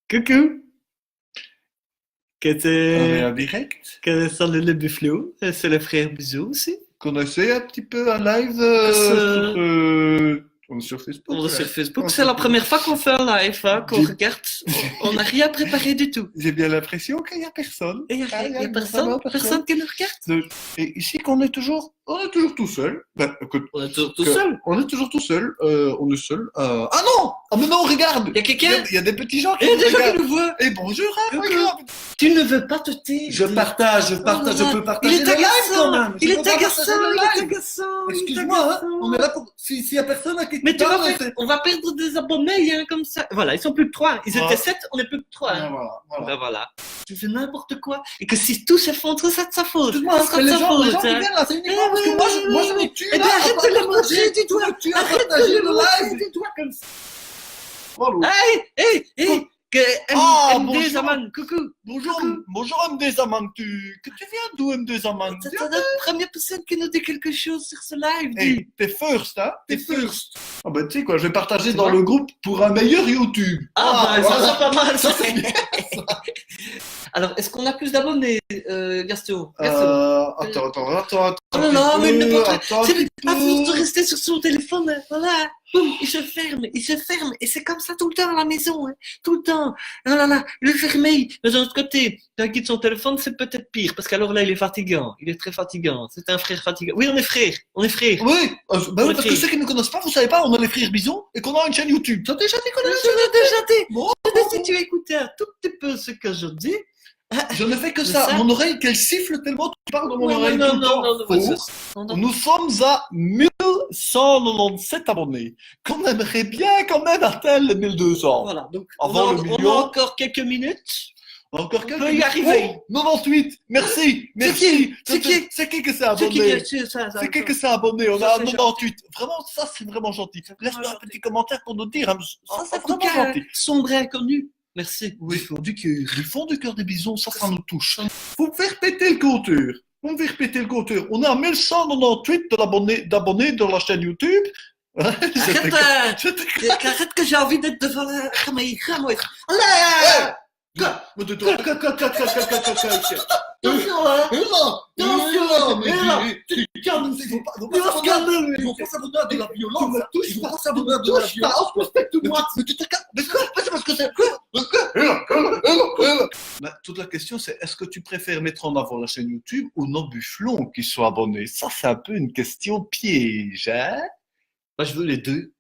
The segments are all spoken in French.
Coucou, que On est c'est en direct. que salut le buffalo, c'est le frère Bisou aussi. Qu'on essaie un petit peu un live Que sur, c'est- on est sur Facebook. On est sur Ouais. Facebook, On est c'est sur la Facebook. première fois qu'on fait un live, hein, qu'on J'ai regarde. On n'a rien préparé du tout. j'ai bien l'impression qu'il n'y a personne. Et il n'y a, Ah, rien- il y y a a personne, vraiment personne qui nous regarde. Et ici on est toujours tout seul. Ben, écoute, On est tout seul. on est toujours tout seul. On est seul. Ah non! Ah mais non, regarde! Il y a quelqu'un. Il y a des petits gens qui Il y a nous des gens qui regardent. nous voient. Et bonjour, hein, Coucou. regarde. Tu ne veux pas te taire. Je partage, je peux Il partager est le live quand agaçant. même. Il Je est peux pas partager agaçant. le Il est live. agaçant. il est Excuse-moi, hein, agaçant. on est là pour. S'il y a personne à qui Mais tu vas parle, faire, on va perdre des abonnés, hein, comme ça. Voilà, ils sont plus que 3. Ils étaient Ouais. 7, on est plus que 3. Ah, voilà. Ben voilà. Tu fais n'importe quoi. Et que si tout s'effondre, c'est de sa faute. Excuse-moi, C'est mais de les sa gens faute, qui hein. viennent là, c'est uniquement Eh parce que oui, moi oui, je oui. me tue Eh là. ben, arrête de le montrer du doigt. Tu as Arrête de partagé le le montrer live. du doigt comme ça. Voilà. Hey, que Ah, MD bonjour. Zaman, coucou. Bonjour, Coucou. bonjour MD Zaman, que tu viens d'où MD Zaman? C'est la première personne qui nous dit quelque chose sur ce live, dis. Hey, t'es first, hein? T'es first. Ah ben tu sais quoi, je vais partager Tu dans vois? le groupe pour un meilleur YouTube. Ah, ben, voilà. ça c'est pas mal, ça. Ça, c'est bien. Alors, est-ce qu'on a plus d'abonnés, Gasto? Attends. Oh là là, mais ne montre- Attends un C'est petit à force de peu. rester sur son téléphone, hein, voilà, boum, il se ferme, et c'est comme ça tout le temps à la maison, hein, tout le temps. Ah là là, il est fermé. Mais d'un autre côté, d'un quitte son téléphone, c'est peut-être pire, parce qu'alors là, il est fatigant, il est très fatigant. C'est un frère fatigant. Oui, on est frères. Oui, bah oui, parce que ceux qui ne nous connaissent pas, vous savez pas, on a les frères Bison et qu'on a une chaîne YouTube. T'as déjà dit qu'on a une Je l'ai déjà dit. Bon. Si tu écoutais un tout petit peu ce que je dis, Je ne fais que Mais ça. ça- Mon oreille, qu'elle siffle tellement tu parles dans mon non, oreille non, tout le non, temps. non, Faux. non. Nous sommes à 1197 abonnés. Qu'on aimerait bien quand même atteindre les 1200. Voilà, donc Avant le on million. a encore quelques minutes. Encore On quelques peut y arriver. Oh, 98. Merci. C'est qui C'est qui C'est qui que c'est C'est qui abonné? c'est ça, C'est qui que c'est abonné? On Ça, a c'est 98. Vraiment, ça, c'est vraiment gentil. Laisse-nous un gentil. petit commentaire pour nous dire. Hein. Ça, c'est En tout vraiment cas, gentil. sombre et inconnu. Merci. Oui, du cœur. Du fond du cœur des bisons, ça nous touche. Faut me faire péter le compteur. Faut me faire péter le compteur. On est à 1198 d'abonnés dans la chaîne YouTube. Arrête que j'ai envie d'être devant la caméra, moi. Allez! Attention, hein! Attention, Il faut pas s'abonner à de la violence. Tu me touches Il faut pas. pas s'abonner à de la Touche pas, violence. respecte-moi. Mais tu te calmes. Mais quoi? C'est parce que c'est toute la question, c'est est-ce que tu préfères mettre en avant la chaîne YouTube ou nos bufflons qui sont abonnés? Ça, c'est un peu une question piège, hein? Moi, je veux les deux.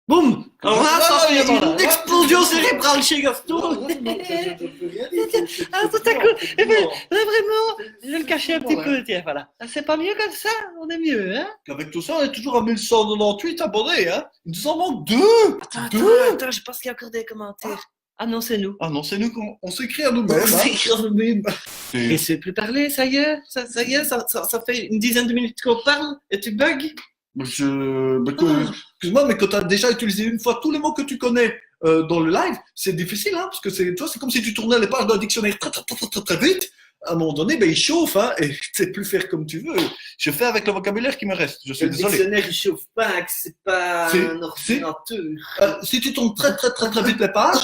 Boum! Alors là, ça fait une explosion cérébrale chez Gaston. Ah, tout à coup, eh ben, là, vraiment, je vais le cacher un petit peu, tiens, voilà. Ah, c'est pas mieux comme ça, on est mieux, hein? Avec tout ça, on est toujours à 1198 abonnés, hein? Il nous en manque deux! Attends, je pense qu'il y a encore des commentaires. Ah non, c'est nous. Ah non, c'est nous qu'on s'écrit à nous-mêmes, On hein? s'écrit en nous-mêmes. Et- Et c'est plus parler, ça y est, ça fait une dizaine de minutes qu'on parle, et tu bugs? Excuse-moi, mais quand tu as déjà utilisé une fois tous les mots que tu connais dans le live, c'est difficile, hein, parce que tu vois, c'est comme si tu tournais les pages d'un dictionnaire très vite. À un moment donné, ben, il chauffe, hein, et tu sais plus faire comme tu veux. Je fais avec le vocabulaire qui me reste. Je suis Le désolé. dictionnaire, il chauffe pas, que c'est pas C'est- un ordinateur. Si tu tournes très vite les pages,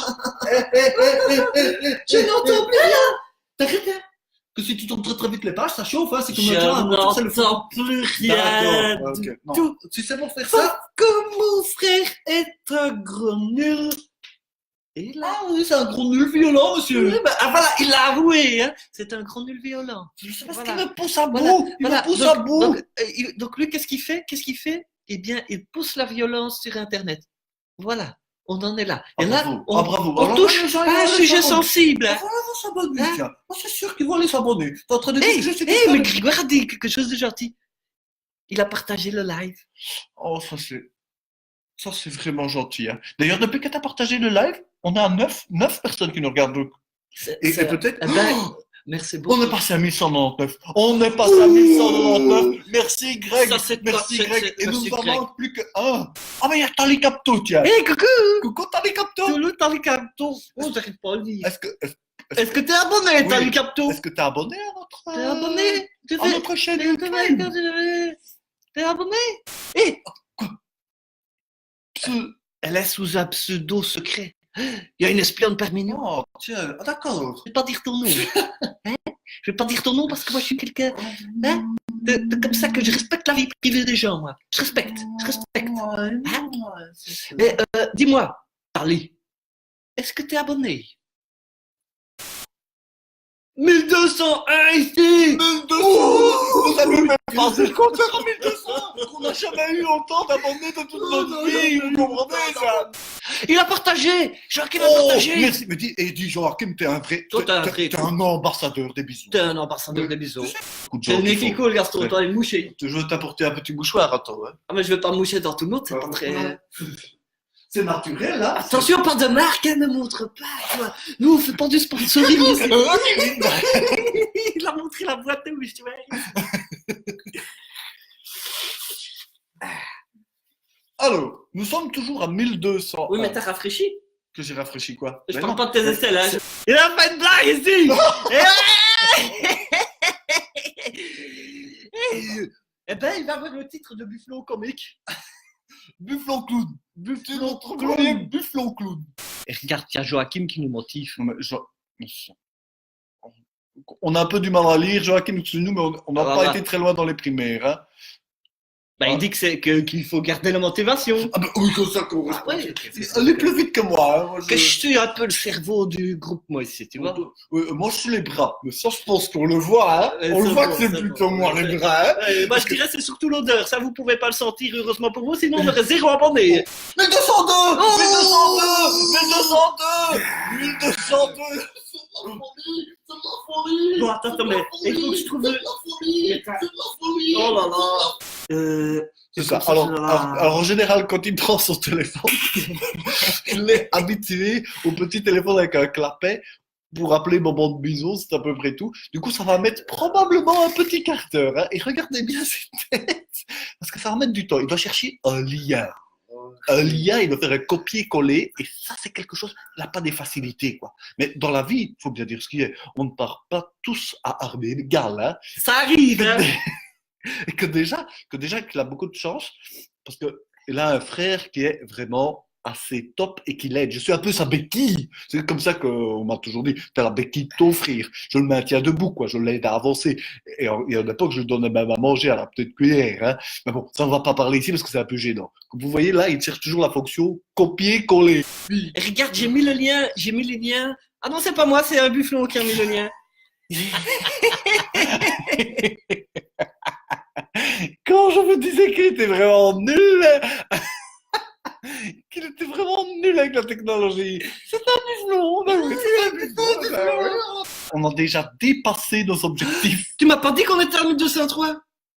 Je n'entends plus rien! T'arrêtes, hein? que si tu tournes très vite les pages, ça chauffe, hein, c'est comme Je un moteur, c'est le feu. n'entends plus rien D'accord, du ok. Non. tout. Si c'est pour faire ça, Comme mon frère est un gros nul. Et là, ah oui, c'est un gros nul violent, monsieur. ah voilà, il l'a avoué, hein. C'est un gros nul violent. C'est parce Voilà. qu'il me pousse à bout. Voilà, Il voilà. me pousse à Donc, bout. donc lui, qu'est-ce qu'il fait? Eh bien, il pousse la violence sur Internet. Voilà, on en est là. Et là, bravo. on, Bravo. on Alors, touche les gens, à ils un vont aller sujet s'abonner. sensible. Ah, Hein. voilà, ils vont s'abonner, Hein? tiens. Ah, c'est sûr qu'ils vont aller s'abonner. T'es en train de dire Hey, que je suis mais seul. Grégoire a dit quelque chose de gentil. Il a partagé le live. Oh, ça, c'est vraiment gentil, hein. D'ailleurs, depuis que t'as partagé le live, on a 9 personnes qui nous regardent. Donc. Et peut-être, Eh ben, oh, merci beaucoup. on est passé à 1199. On est passé à 1199. Merci, Greg. Ça, c'est Merci, toi, Greg. Et nous merci, en Greg. manque plus que un. Ah, mais il y a Tali Capto, tiens. Hey, coucou! Coucou, Tali Capto. Toulouse, t'as le capto. Oh, j'arrive pas à le dire. Est-ce Est-ce que t'es abonné, Oui. t'as le capto? que t'es abonné à notre, T'es abonné? Tu à fais- notre chaîne T'es YouTube? T'es abonné? Hé! Elle est sous un pseudo secret. Il y a une espionne parmi nous. Oh, tiens, ah, d'accord. Je vais pas dire ton nom. Hein? Je vais pas dire ton nom parce que moi je suis quelqu'un comme ça que je respecte la vie privée des gens, moi. Je respecte. Hein? Mais dis-moi, Charlie, est-ce que tu es abonné? 1201 ici! 1200! Vous avez même pas le compteur à 1200! On n'a jamais eu autant d'abonnés de toute notre vie, vous comprenez ça? Il a partagé! Joachim a partagé! Merci, mais dis Joachim, t'es un vrai. Toi, t'es un vrai. T'es un ambassadeur des bisous. T'es un ambassadeur des bisous. Beaucoup de T'es gens le nez qui qui font. coule, Gaston, Ouais. toi, il mouché. Je veux t'apporter un petit mouchoir, attends. Hein. Ah, mais je vais pas me moucher dans tout le monde, c'est pas très. C'est naturel, là. Attention, pas de marque, hein, ne montre pas, toi. Nous, on fait pas du sponsoring. Il a montré la boîte où je Alors, nous sommes toujours à 1200. Oui, mais t'as rafraîchi. Que j'ai rafraîchi quoi? Je Ben parle non. pas de tes aisselles, hein. Il a pas de blague ici. Eh ben, il va avoir le titre de Buffalo comique. Bufflon clown. Buffalo Notre premier Bufflon clown. Et regarde, il y a Joachim qui nous motive. Non, mais on a un peu du mal à lire, Joachim, excuse-nous, mais on n'a Ah, pas bah. été très loin dans les primaires. Hein. Bah, il dit qu'il faut garder la motivation. Ah ben oui, comme ça qu'on Ah ouais. Allez plus vite que moi. Hein. Moi, Que je suis un peu le cerveau du groupe, moi, ici, tu vois. Moi, je suis les bras. Mais ça, je pense qu'on le voit. Hein. Ouais, On le c'est voit bon, que c'est c'est plutôt bon. moi, les bras. Hein. Moi, je dirais c'est surtout l'odeur. Ça, vous pouvez pas le sentir, heureusement pour vous, sinon on aurait zéro abonné. 1202 Oh 1202 1202 C'est de la folie. C'est de la folie. Bon, attends, mais il faut que je trouve C'est le... de la folie. C'est de la folie. Oh là là. C'est ça. comme Alors, en général, quand il prend son téléphone, je l'ai habitué au petit téléphone avec un clapet pour appeler moment de bison, c'est à peu près tout. Du coup, ça va mettre probablement un petit quart d'heure. Hein. Et regardez bien cette tête, parce que ça va mettre du temps. Il doit chercher un lien. Un lien, il doit faire un copier-coller, et ça, c'est quelque chose, il n'a pas des facilités, quoi. Mais dans la vie, il faut bien dire ce qu'il y a, on ne part pas tous à armes égales, hein. Ça arrive, hein. Et que déjà qu'il a beaucoup de chance, parce qu'il a un frère qui est vraiment assez top et qui l'aide. Je suis un peu sa béquille. C'est comme ça qu'on m'a toujours dit, t'as la béquille de ton frère. Je le maintiens debout, quoi. Je l'aide à avancer. Et à une époque, je lui donnais même à manger à la petite cuillère, hein. Mais bon, ça, on va pas parler ici parce que c'est un peu gênant. Comme vous voyez, là, il cherche toujours la fonction copier-coller. Et regarde, j'ai mis les liens. Ah non, c'est pas moi, c'est un bufflon qui a mis le lien. Quand je me disais qu'il était vraiment nul, qu'il était vraiment nul avec la technologie. C'est un bufflon, ben oui, c'est un bufflon, ben oui. On a déjà dépassé nos objectifs. Tu m'as pas dit qu'on était à 1203?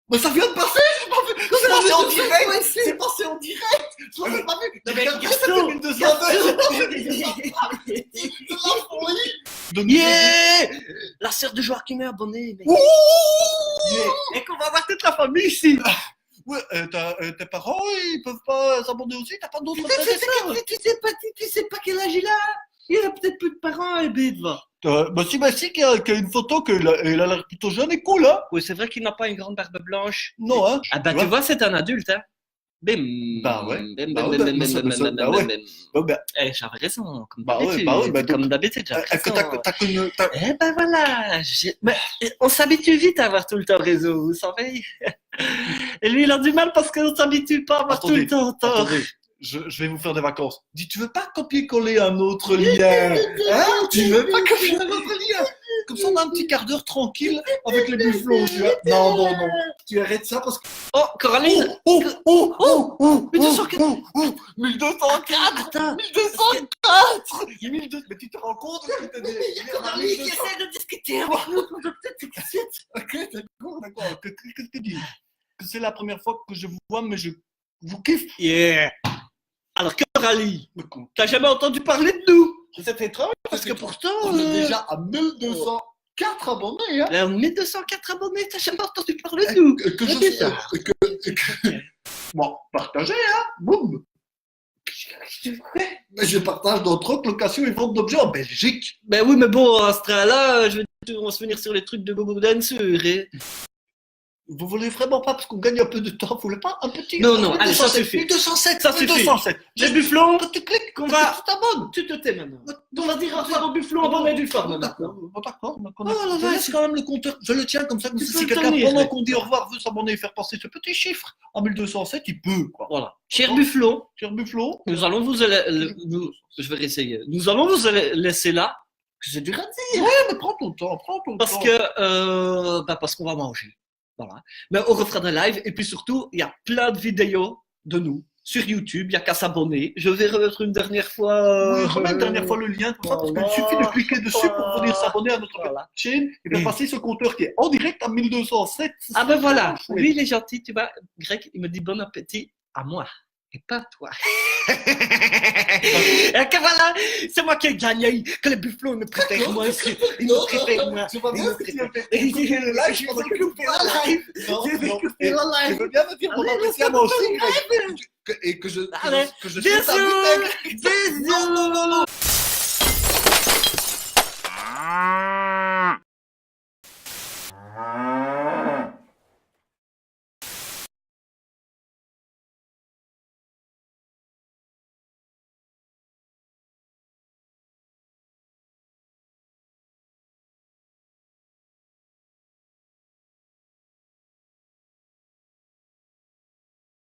Mais ça vient de passer, j'ai pas vu. C'est passé en direct. C'est passé en direct. Je l'avais pas vu. Non, mais Regardez, Gaston, c'est la folie. Donc, Yeah! La sœur de Joachim est abonnée, mec. Ouh. Et qu'on va voir toute la famille ici. Ouais, tes parents, ils peuvent pas s'abonner aussi. T'as pas d'autres frères et sœurs. Tu sais pas quel âge il a. Il a peut-être plus de parents, et bête, va. Bah si, qu'il y a une photo qu'il a l'air plutôt jeune et cool, hein. Oui, c'est vrai qu'il n'a pas une grande barbe blanche. Non, hein. Ah bah, tu vois, c'est un adulte, hein. Bim. Bah ouais. Bim, Bah bim, ouais, bim, bah, bim, ça- bim, ça- bim, bah bim, ouais. bim. Bah, bah, Eh, j'avais raison, comme Bah ouais, d'habitude. bah ouais, bah Comme donc- d'habitude, j'avais est-ce que raison. t'as connu. Eh ben voilà, mais on s'habitue vite à avoir tout le temps réseau, vous savez. Et lui, il a du mal parce qu'on s'habitue pas à avoir tout le temps tort. Attendez, je vais vous faire des vacances. Dis, tu veux pas copier-coller un autre lien? Hein? Tu veux pas copier un autre lien? Comme ça, on a un petit quart d'heure tranquille avec les bufflons, tu vois. Non. Tu arrêtes ça parce que. Oh, Coraline! Oh 1204. 1204! Attends! 1204! 1200. Mais tu te rends compte que t'as des. Coraline qui essaie de discuter avec nous. Ok, d'accord. Qu'est-ce que tu dis? Que c'est la première fois que je vous vois, mais je vous kiffe. Yeah! Alors, Coraline, t'as jamais entendu parler de nous? C'est étrange parce que pourtant. On est déjà à 1204 abonnés, hein? 1204 abonnés, t'as jamais entendu parler de nous? Que C'est bizarre. Bon, partagez, hein? Boum! Mais je partage dans troc, location et vente d'objets en Belgique. Ben oui, mais bon, à ce train-là, on va se venir sur les trucs de Bobo Dancer. Vous voulez vraiment pas, parce qu'on gagne un peu de temps, vous voulez pas un petit... Non, allez, ça suffit. 1207, Ça suffit. 1207. Les bufflons, Tu cliques, qu'on va... tu t'abonnes. Tu te tais maintenant. On va dire à au bufflon abonné du forme maintenant. D'accord. Oh, la Je vache. laisse quand même le compteur. Je le tiens comme ça. Tu Si peux le quelqu'un, tenir, pendant mais- qu'on dit au revoir, veut s'abonner et faire passer ce petit chiffre en 1207, il peut. Quoi. Voilà. Cher bufflon, Cher Buffalo. nous allons vous... Je vais réessayer. Nous allons vous laisser là. Que c'est dur à dire. Ouais, mais prends ton temps. Parce qu'on va manger. Voilà. Mais on refera des lives. Et puis surtout, il y a plein de vidéos de nous sur YouTube. Il n'y a qu'à s'abonner. Je vais remettre une dernière fois. Oui, remets une dernière fois le lien, comme ça, parce qu'il suffit de cliquer dessus pour venir s'abonner à notre Voilà. chaîne et de passer ce compteur qui est en direct à 1207. Ah ben voilà. Chouette. Lui, il est gentil. Tu vois, Greg, il me dit bon appétit à moi. Et pas à toi. Et que voilà, c'est moi qui ai gagné, que les bufflons me préfèrent moi. Ils me préfèrent moi. Tu vois Ils bien me que tu as préfèrent. fait couper le live, je pensais que tu le live. Non, tu veux bien me dire mon apprécié à moi aussi, Greg, et que je Allez, suis un bisous. bootleg. Bisous. Non.